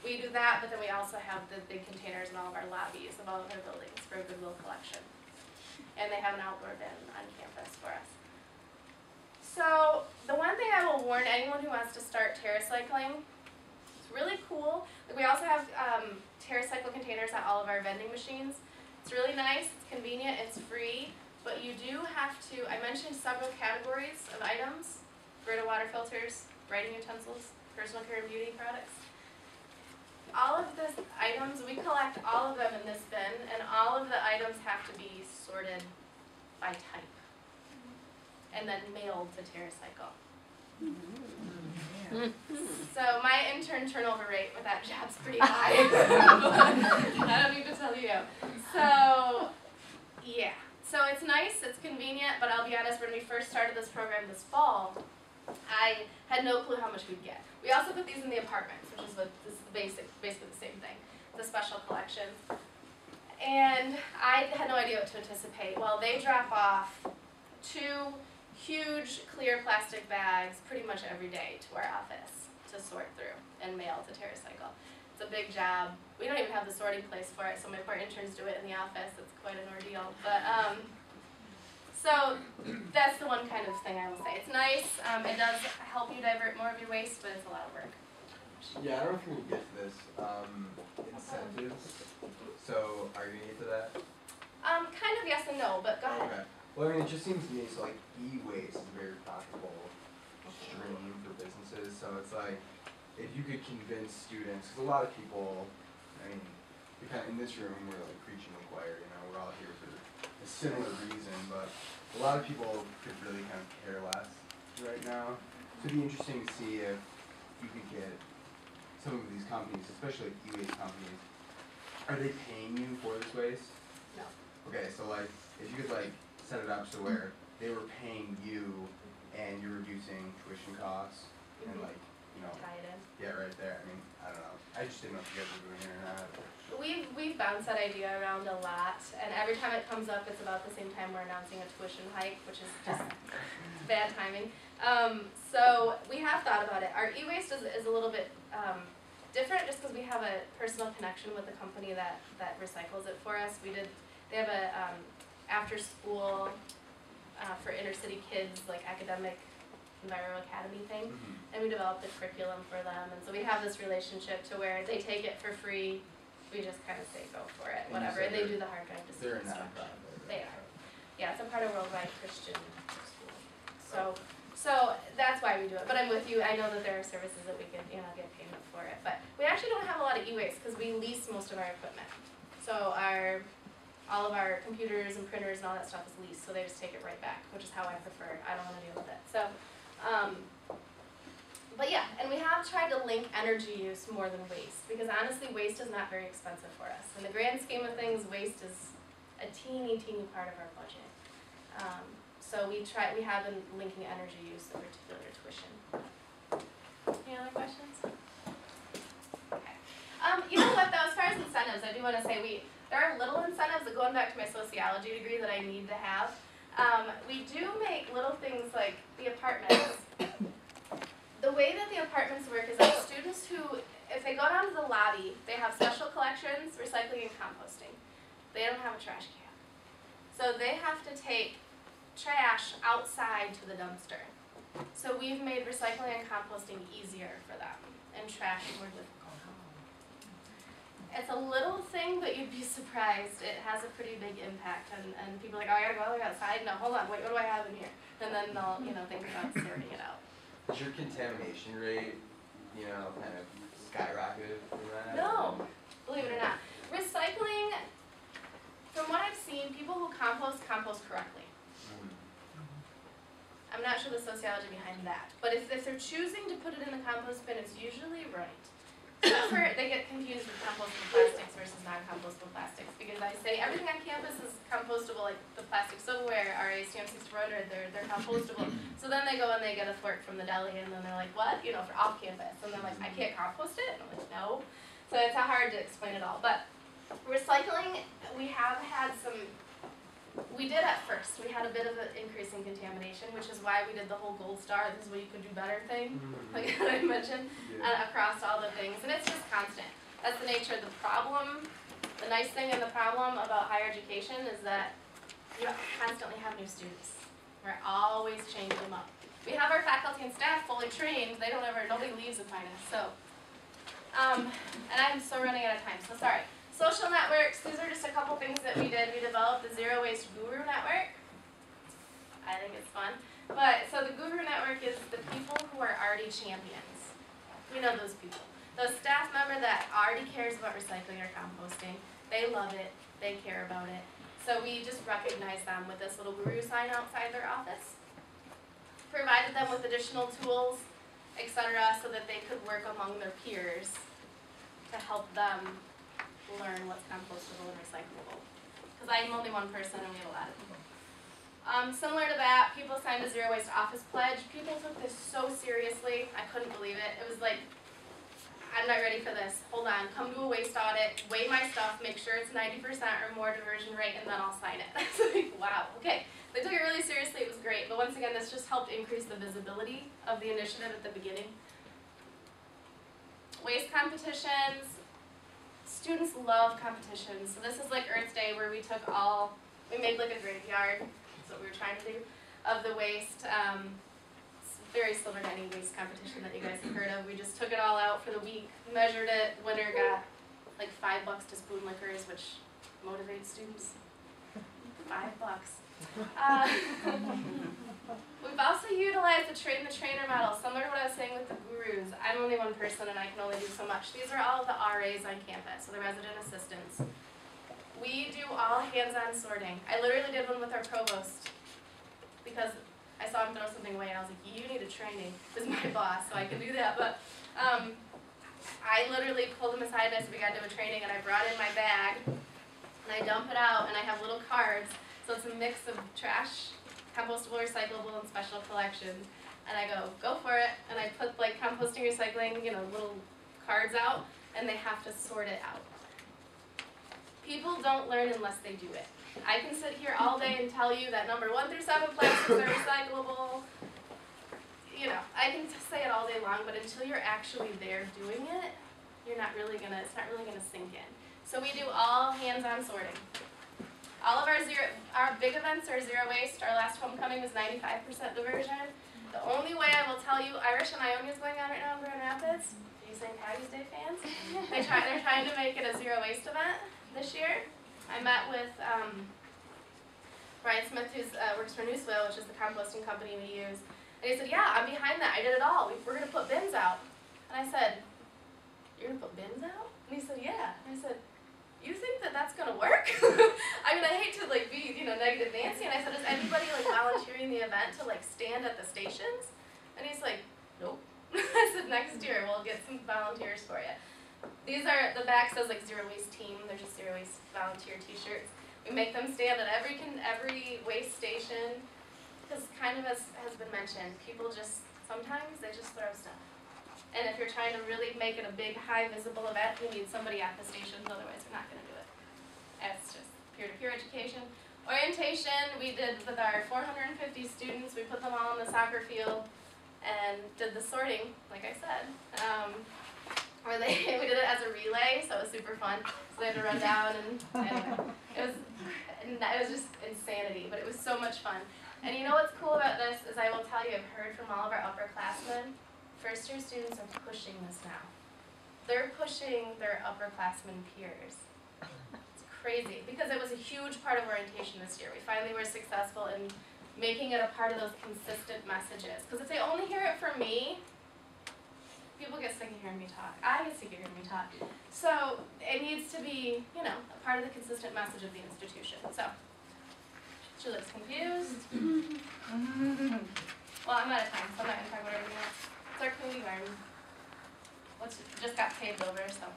we do that, but then we also have the big containers in all of our lobbies of all of our buildings for a Goodwill collection. And they have an outdoor bin on campus for us. So the one thing I will warn anyone who wants to start TerraCycling, it's really cool. We also have TerraCycle containers at all of our vending machines. It's really nice, it's convenient, it's free, but you do have to, I mentioned several categories of items: Brita water filters, writing utensils, personal care and beauty products. All of the items, we collect all of them in this bin, and all of the items have to be sorted by type and then mailed to TerraCycle. So my intern turnover rate with that job's pretty high. I don't need to tell you. So yeah, so it's nice, it's convenient, but I'll be honest, when we first started this program this fall, I had no clue how much we'd get. We also put these in the apartments, which is what this is basically the same thing, the special collections. And I had no idea what to anticipate. Well, they drop off 2 huge clear plastic bags pretty much every day to our office to sort through and mail to TerraCycle. It's a big job. We don't even have the sorting place for it, so my poor interns do it in the office. It's quite an ordeal. But so that's the one kind of thing I will say. It's nice. It does help you divert more of your waste, but it's a lot of work. Yeah, I don't know if you're gonna get to this. Incentives. So are you gonna get to that? Kind of yes and no, but go ahead. Okay. Well, I mean, it just seems to me, so like e-waste is a very profitable stream for businesses. So it's like, if you could convince students, because a lot of people, I mean, we kind of, in this room, we're like preaching the choir, we're all here for a similar reason, but a lot of people could really kind of care less right now. So it'd be interesting to see if you could get some of these companies, especially like e-waste companies, are they paying you for this waste? No. Okay, so like, if you could like set it up so where they were paying you and you're reducing tuition costs, and like, you know, Tie it in. yeah, right there, I mean, I don't know, I just didn't know if you guys were doing it or not. We've bounced that idea around a lot, and every time it comes up, it's about the same time we're announcing a tuition hike, which is just bad timing. So we have thought about it. Our EWaste is a little bit different just because we have a personal connection with the company that recycles it for us. They have a after school for inner city kids, like academic Enviro Academy thing, and we developed the curriculum for them, and so we have this relationship to where they take it for free. We just kind of say go for it, whatever, and they do the hard drive to They're a instruction. nonprofit. They are. Yeah, it's a part of Worldwide Christian School. So that's why we do it. But I'm with you. I know that there are services that we could, get payment for it. But we actually don't have a lot of e-waste because we lease most of our equipment. So all of our computers and printers and all that stuff is leased. So they just take it right back, which is how I prefer it. I don't want to deal with it. So, but yeah, and we have tried to link energy use more than waste because honestly, waste is not very expensive for us. In the grand scheme of things, waste is a teeny part of our budget. So we have been linking energy use in particular to tuition. Any other questions? Okay. You know what though, as far as incentives, I do want to say there are little incentives that going back to my sociology degree that I need to have. We do make little things like the apartments. The way that the apartments work is that students who, if they go down to the lobby, they have special collections, recycling and composting. They don't have a trash can. So they have to take trash outside to the dumpster. So we've made recycling and composting easier for them and trash more difficult. It's a little thing, but you'd be surprised. It has a pretty big impact, and people are like, oh, I gotta go all the way outside? No, hold on, wait, what do I have in here? And then they'll, think about sorting it out. Is your contamination rate, kind of skyrocketed from that? No, believe it or not. Recycling, from what I've seen, people who compost correctly. I'm not sure the sociology behind that, but if they're choosing to put it in the compost bin, it's usually right. Except for they get confused with compostable plastics versus non-compostable plastics, because I say everything on campus is compostable, like the plastic silverware, our ASTM 6400, they're compostable. So then they go and they get a fork from the deli, and then they're like, what? For off campus. And they're like, I can't compost it? And I'm like, no. So it's hard to explain it all. But recycling, we have had we did at first. We had a bit of an increase in contamination, which is why we did the whole gold star, this is what you could do better thing, like I mentioned, across all the things. And it's just constant. That's the nature of the problem. The nice thing and the problem about higher education is that you constantly have new students. We're always changing them up. We have our faculty and staff fully trained. Nobody leaves Aquinas. So, and I'm so running out of time, so sorry. Social networks, these are just a couple things that we did. We developed the Zero Waste Guru Network. I think it's fun. So the Guru Network is the people who are already champions. We know those people. The staff member that already cares about recycling or composting, they love it, they care about it. So we just recognize them with this little guru sign outside their office. Provided them with additional tools, etc., so that they could work among their peers to help them learn what's compostable and recyclable. Because I'm only one person and we have a lot of people. Similar to that, people signed a Zero Waste Office Pledge. People took this so seriously, I couldn't believe it. It was like, I'm not ready for this. Hold on, come do a waste audit, weigh my stuff, make sure it's 90% or more diversion rate, and then I'll sign it. I was like, wow, okay. They took it really seriously, it was great. But once again, this just helped increase the visibility of the initiative at the beginning. Waste competitions. Students love competitions. So this is like Earth Day where we made like a graveyard, that's what we were trying to do, of the waste. It's very similar to any waste competition that you guys have heard of. We just took it all out for the week, measured it, winner got like $5 to spoon liquors, which motivates students. $5. We've also utilized the train the trainer model, similar to what I was saying with the gurus. I'm only one person and I can only do so much. These are all of the RAs on campus, so the resident assistants. We do all hands-on sorting. I literally did one with our provost because I saw him throw something away and I was like, you need a training. This is my boss, so I can do that. But I literally pulled him aside and I said, we got to do a training, and I brought in my bag and I dump it out and I have little cards. So it's a mix of trash compostable, recyclable, and special collections. And I go for it, and I put like composting, recycling, you know, little cards out, and they have to sort it out. People don't learn unless they do it. I can sit here all day and tell you that number 1 through 7 plastics are recyclable. You know, I can say it all day long, but until you're actually there doing it, it's not really gonna sink in. So we do all hands-on sorting. All of our big events are zero waste. Our last homecoming was 95% diversion. The only way I will tell you, Irish and Ione is going on right now in Grand Rapids. Are you St. Patty's Day fans? They're trying to make it a zero waste event this year. I met with Brian Smith, who works for New Soil, which is the composting company we use. And he said, yeah, I'm behind that. I did it all. We're going to put bins out. And I said, you're going to put bins out? And he said, yeah. And I said, you think that that's going to work? I mean, I hate to like be, you know, negative Nancy. And I said, is anybody like volunteering the event to like stand at the stations? And he's like, nope. I said, next year we'll get some volunteers for you. These are, the back says like zero waste team. They're just zero waste volunteer t-shirts. We make them stand at every waste station. Because kind of as has been mentioned, people just, sometimes they just throw stuff. And if you're trying to really make it a big, high visible event, you need somebody at the stations, otherwise you're not going to do it. It's just peer-to-peer education. Orientation, we did with our 450 students. We put them all on the soccer field and did the sorting, like I said. We did it as a relay, so it was super fun. So they had to run down, and anyway, it was just insanity, but it was so much fun. And you know what's cool about this is I will tell you, I've heard from all of our upperclassmen, first-year students are pushing this now. They're pushing their upperclassmen peers. It's crazy, because it was a huge part of orientation this year. We finally were successful in making it a part of those consistent messages. Because if they only hear it from me, people get sick of hearing me talk. I get sick of hearing me talk. So it needs to be, you know, a part of the consistent message of the institution. So she looks confused. Well, I'm out of time, so I'm not going to talk about everything else. It's our community garden. Just got paved over, so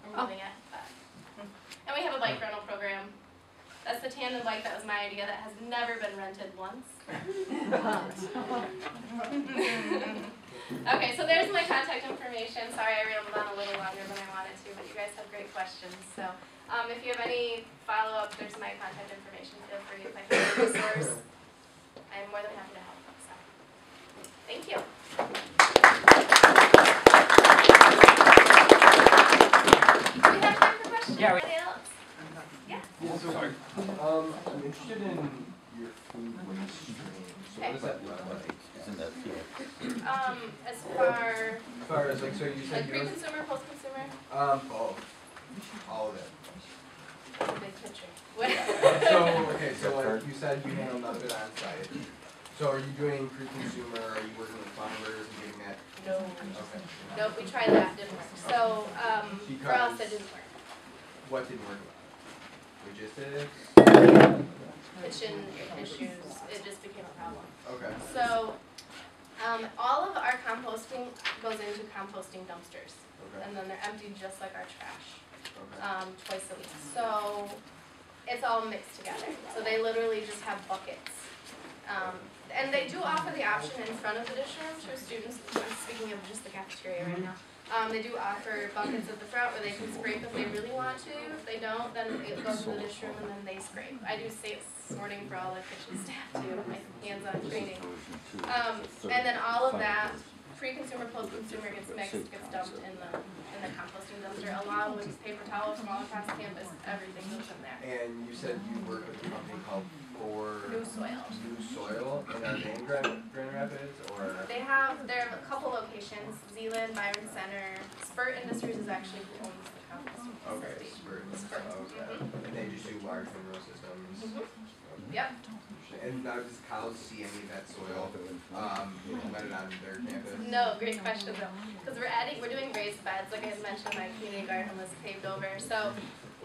we're moving it. But. And we have a bike rental program. That's the tandem bike that was my idea that has never been rented once. Okay, so there's my contact information. Sorry I rambled on a little longer than I wanted to, but you guys have great questions. So if you have any follow-up, there's my contact information. Feel free if I have a resource. I'm more than happy to help. So, thank you. Do we have time for questions? Yeah. Anybody else? Yeah. So, I'm interested in your food waste stream. So what does that look like? Isn't that field? As far as like, so you said like pre-consumer, post-consumer? Both. All of it. Big picture. So like you said you handle none of it on site. So are you doing pre-consumer, are you working with farmers and getting that? No. Okay. Nope, we tried that, didn't work. So, for us it didn't work. What didn't work about it? Logistics? Kitchen issues, it just became a problem. Okay. So, all of our composting goes into composting dumpsters. Okay. And then they're emptied just like our trash, Okay. twice a week. So, it's all mixed together. So they literally just have buckets. And they do offer the option in front of the dish rooms for students. I'm speaking of just the cafeteria right now. They do offer buckets at the front where they can scrape if they really want to. If they don't, then it goes to the dish room and then they scrape. I do sorting for all the kitchen staff too, my hands-on training. And then all of that, pre-consumer, post-consumer gets mixed, gets dumped in the composting dumpster, along with paper towels from all across campus. Everything goes in there. And you said you work with a company called New Soil. New Soil, and are they in Grand Rapids, or? They have a couple locations, Zealand, Byron Center. Spurt Industries is actually who owns the composting facility. Okay, Spurt. Okay. And they just do large mineral systems. Mm-hmm. Yep. And now does cows see any of that soil implemented on their campus? No, great question though. Because we're doing raised beds, like I had mentioned, my community garden was paved over. So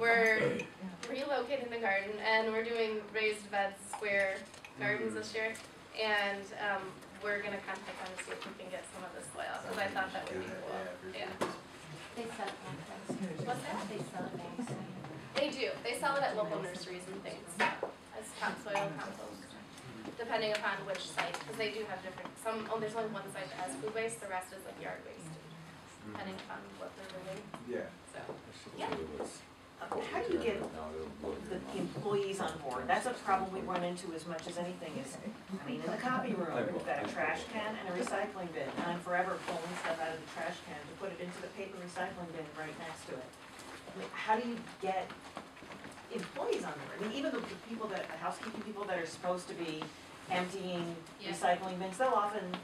we're relocating the garden and we're doing raised beds, square gardens this year. And we're gonna contact them to see if we can get some of the soil, because I thought that would be cool. Yeah. They sell it back. What's that? They sell it back. They do. They sell it at local nurseries and things as topsoil compost. depending upon which site, because they do have different, there's only one site that has food waste, the rest is like yard waste, depending upon what they're doing, Yeah. so, yeah. How do you get the employees on board? That's a problem we run into as much as anything is, I mean, in the copy room, we've got a trash can and a recycling bin. And I'm forever pulling stuff out of the trash can to put it into the paper recycling bin right next to it. I mean, how do you get employees on board? I mean, even the people the housekeeping people that are supposed to be emptying Yeah. recycling bins, they'll often,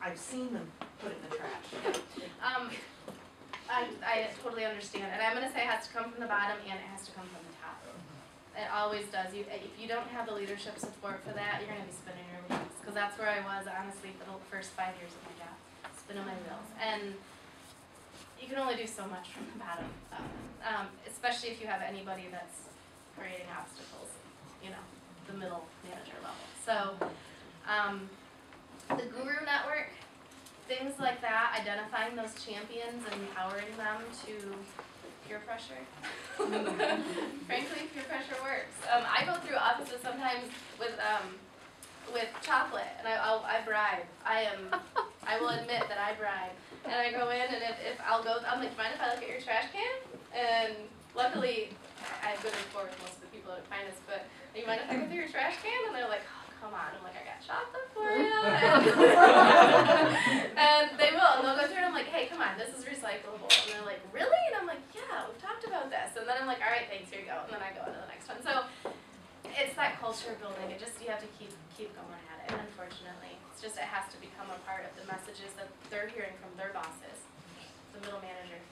I've seen them put it in the trash. I totally understand, and I'm gonna say it has to come from the bottom and it has to come from the top. It always does. If you don't have the leadership support for that, you're gonna be spinning your wheels, because that's where I was honestly for the first 5 years of my job, spinning my wheels. And you can only do so much from the bottom up, especially if you have anybody that's creating obstacles, the middle manager level. So, the Guru Network, things like that, identifying those champions and empowering them to peer pressure. Frankly, peer pressure works. I go through offices sometimes with chocolate, and I bribe. I will admit that I bribe. And I go in, and if I'm like, mind if I look at your trash can? And luckily, I have good rapport with most of the people at Aquinas, but you mind if I go through your trash can? And they're like, come on. I'm like, I got chocolate for you. And they will. And they'll go through and I'm like, hey, come on, this is recyclable. And they're like, really? And I'm like, yeah, we've talked about this. And then I'm like, all right, thanks, here you go. And then I go on to the next one. So it's that culture building. You have to keep going at it. And unfortunately, it has to become a part of the messages that they're hearing from their bosses, the middle managers.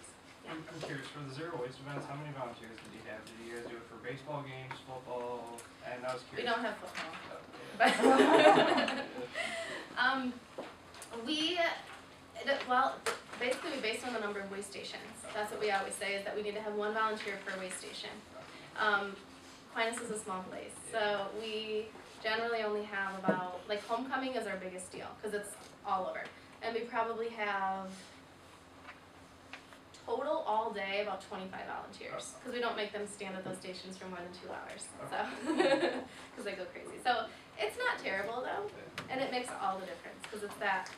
Yeah. I'm curious, for the zero waste events, how many volunteers did you have? Did you guys do it for baseball games, football? And I was curious. We don't have football. Basically we based on the number of waste stations. That's what we always say, is that we need to have one volunteer per waste station. Aquinas is a small place, so we generally only have about, like homecoming is our biggest deal, because it's all over. And we probably have total all day about 25 volunteers, because we don't make them stand at those stations for more than 2 hours, so, because they go crazy. So it's not terrible though, and it makes all the difference, because it's that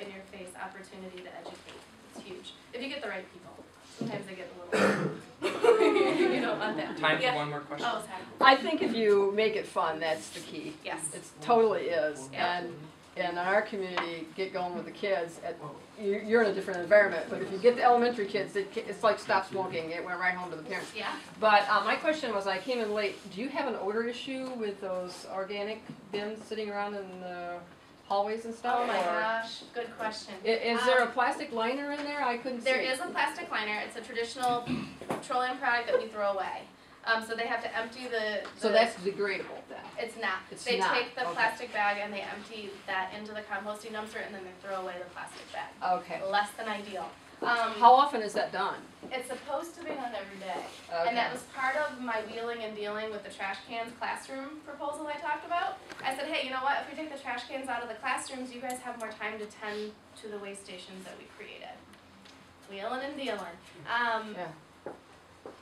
in-your-face opportunity to educate. It's huge, if you get the right people. Sometimes they get a little, you don't want that. Time for one more question. Oh, sorry. I think if you make it fun, that's the key. Yes. It totally is. Yeah. And in our community, get going with the kids. You're in a different environment, but if you get the elementary kids, it's like stop smoking. It went right home to the parents. Yeah. But my question was, I came in late. Do you have an odor issue with those organic bins sitting around in the hallways and stuff? Oh my gosh, good question. Is there a plastic liner in there? I couldn't see. There is a plastic liner. It's a traditional petroleum product that we throw away. So they have to empty the So that's degradable then? It's not. It's they not. take the Okay. plastic bag and they empty that into the composting dumpster, and then they throw away the plastic bag. Okay. Less than ideal. How often is that done? It's supposed to be done every day. Okay. And that was part of my wheeling and dealing with the trash cans classroom proposal I talked about. I said, hey, you know what, if we take the trash cans out of the classrooms, you guys have more time to tend to the waste stations that we created. Wheeling and dealing. Yeah.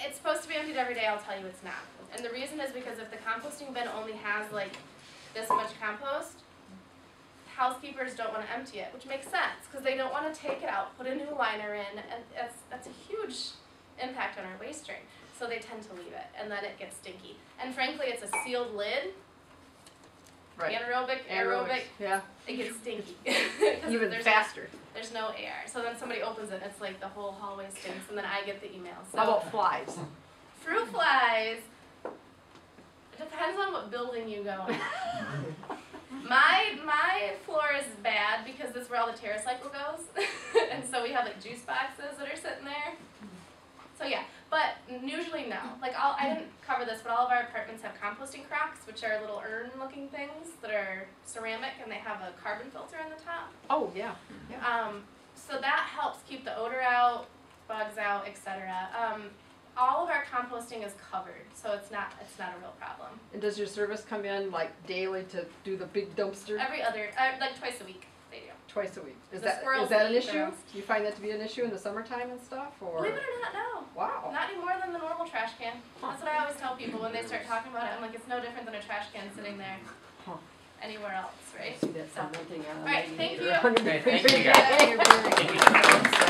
It's supposed to be emptied every day, I'll tell you it's not. And the reason is because if the composting bin only has like this much compost, housekeepers don't want to empty it, which makes sense, because they don't want to take it out, put a new liner in, and that's a huge impact on our waste stream. So they tend to leave it, and then it gets stinky. And frankly, it's a sealed lid. Right. Aerobic, yeah. it gets stinky. Even faster. There's no air. So then somebody opens it, it's like the whole hallway stinks, and then I get the email. So How about flies? fruit flies, it depends on what building you go in. My floor is bad because that's where all the TerraCycle goes. And so we have like juice boxes that are sitting there. So yeah, but usually no. Like I didn't cover this, but all of our apartments have composting crocks, which are little urn looking things that are ceramic and they have a carbon filter on the top. Oh, yeah. So that helps keep the odor out, bugs out, etc. All of our composting is covered, so it's not a real problem. And does your service come in like daily to do the big dumpster? Every other, like twice a week, they do. Twice a week. Is The that squirrels an eat issue? those. Do you find that to be an issue in the summertime and stuff, or? Believe it or not, no. Wow. Not any more than the normal trash can. That's what I always tell people when they start talking about it. I'm like, it's no different than a trash can sitting there. Huh. anywhere else, right? See that So, cementing on a all right, thank meter. you. Great, thank you guys. Yeah, you're very- Thank you.